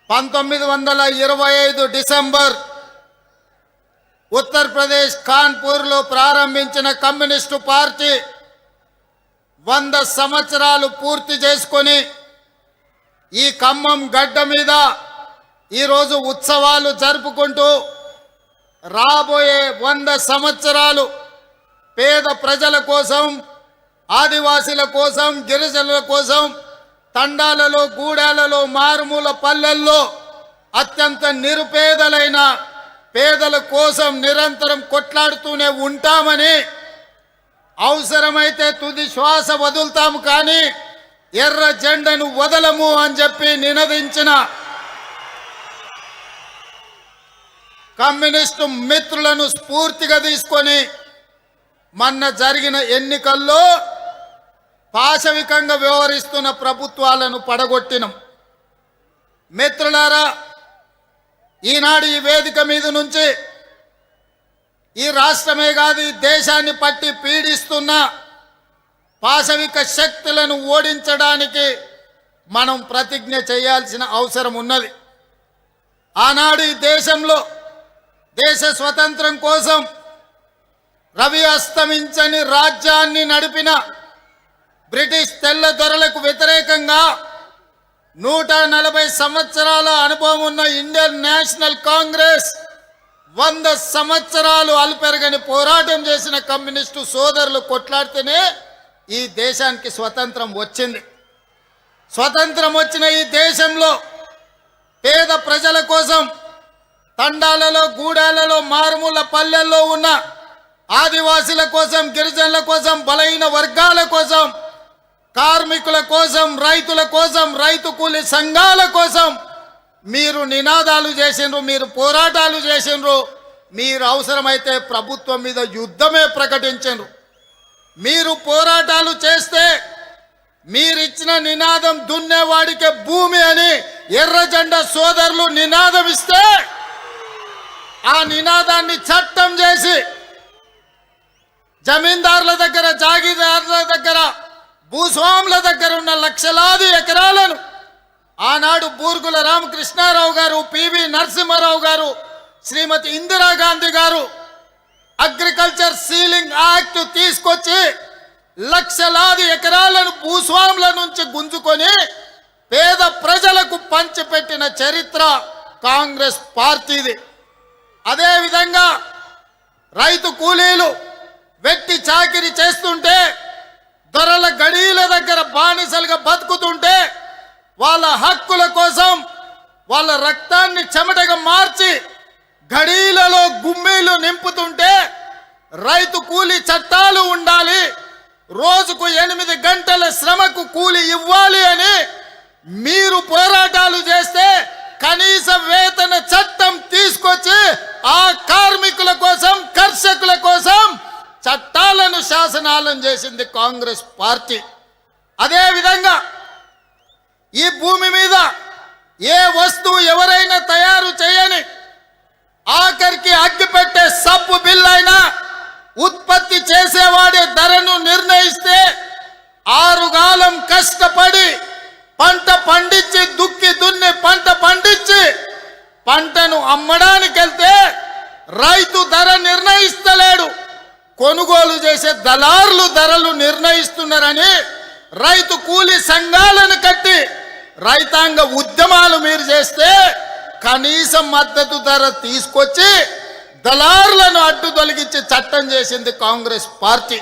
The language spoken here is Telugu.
1925 డిసెంబర్ ఉత్తరప్రదేశ్ కాన్పూర్లో ప్రారంభించిన కమ్యూనిస్టు పార్టీ 100 సంవత్సరాలు పూర్తి చేసుకొని ఈ ఖమ్మం గడ్డ మీద ఈరోజు ఉత్సవాలు జరుపుకుంటూ రాబోయే 100 సంవత్సరాలు పేద ప్రజల కోసం, ఆదివాసీల కోసం, గిరిజనుల కోసం తండాలలో, గూడాలలో, మారుమూల పల్లెల్లో అత్యంత నిరుపేదలైన పేదల కోసం నిరంతరం కొట్లాడుతూనే ఉంటామని, అవసరమైతే తుది శ్వాస వదులుతాము కానీ ఎర్ర జెండను వదలము అని చెప్పి నినదించిన కమ్యూనిస్టు మిత్రులను స్ఫూర్తిగా తీసుకొని మొన్న జరిగిన ఎన్నికల్లో పాశవికంగా వ్యవహరిస్తున్న ప్రభుత్వాలను పడగొట్టినం. మిత్రులారా, ఈనాడు ఈ వేదిక మీద నుంచి ఈ రాష్ట్రమే కాదు ఈ దేశాన్ని పట్టి పీడిస్తున్న పాశవిక శక్తులను ఓడించడానికి మనం ప్రతిజ్ఞ చేయాల్సిన అవసరం ఉన్నది. ఆనాడు ఈ దేశంలో దేశ స్వతంత్రం కోసం రవి అస్తమించని రాజ్యాన్ని నడిపిన బ్రిటిష్ తెల్ల దొరలకు వ్యతిరేకంగా 140 సంవత్సరాల అనుభవం ఉన్న ఇండియన్ నేషనల్ కాంగ్రెస్ 100 సంవత్సరాలు అలుపెరగని పోరాటం చేసిన కమ్యూనిస్టు సోదరులు కొట్లాడితేనే ఈ దేశానికి స్వతంత్రం వచ్చింది. స్వతంత్రం వచ్చిన ఈ దేశంలో పేద ప్రజల కోసం తండాలలో, గూడాలలో, మారుమూల పల్లెల్లో ఉన్న ఆదివాసీల కోసం, గిరిజనుల కోసం, బలహీన వర్గాల కోసం, కార్మికుల కోసం, రైతుల కోసం, రైతు కూలి సంఘాల కోసం మీరు నినాదాలు చేసిండ్రు, మీరు పోరాటాలు చేసిండ్రు, మీరు అవసరమైతే ప్రభుత్వం మీద యుద్ధమే ప్రకటించిండ్రు. మీరు పోరాటాలు చేస్తే మీరిచ్చిన నినాదం దున్నేవాడికే భూమి అని ఎర్ర జెండా సోదరులు నినాదం ఇస్తే ఆ నినాదాన్ని చట్టం చేసి జమీందారుల దగ్గర, జాగీదారుల దగ్గర, భూస్వాముల దగ్గర ఉన్న లక్షలాది ఎకరాలను ఆనాడు బూర్గుల రామకృష్ణారావు గారు, పివి నరసింహారావు గారు, శ్రీమతి ఇందిరాగాంధీ గారు అగ్రికల్చర్ సీలింగ్ యాక్ట్ తీసుకొచ్చి లక్షలాది ఎకరాలను భూస్వాముల నుంచి గుంజుకొని పేద ప్రజలకు పంచిపెట్టిన చరిత్ర కాంగ్రెస్ పార్టీది. అదేవిధంగా రైతు కూలీలు వెట్టి చాకిరి చేస్తుంటే, దొరల గడీల దగ్గర బానిసలుగా బతుకుతుంటే, వాళ్ళ హక్కుల కోసం వాళ్ళ రక్తాన్ని చెమటగా మార్చి గడీలలో గుమ్మీలు నింపుతుంటే రైతు కూలీ చట్టాలు ఉండాలి, రోజుకు 8 గంటల శ్రమకు కూలి ఇవ్వాలి అని మీరు పోరాటాలు చేస్తే కనీస వేతన చట్టం తీసుకొచ్చి ఆ కార్మికుల కోసం, కర్షకుల కోసం చట్టాలను, శాసనాలను చేసింది కాంగ్రెస్ పార్టీ. అదేవిధంగా ఈ భూమి మీద ఏ వస్తువు ఎవరైనా తయారు చేయని, ఆఖరికి అగ్గిపెట్టే సబ్బు బిల్ అయినా ఉత్పత్తి చేసేవాడే ధరను నిర్ణయిస్తే 6 కాలం కష్టపడి పంట పండించి, దుక్కి దున్ని పంట పండించి పంటను అమ్మడానికి వెళ్తే రైతు ధర నిర్ణయిస్తలేడు, కొనుగోలు చేసే దళారులు ధరలు నిర్ణయిస్తున్నారని రైతు కూలీ సంఘాలను కట్టి రైతాంగ ఉద్యమాలు మీరు చేస్తే కనీస మద్దతు ధర తీసుకొచ్చి దళారులను అడ్డు తొలగించి చట్టం చేసింది కాంగ్రెస్ పార్టీ.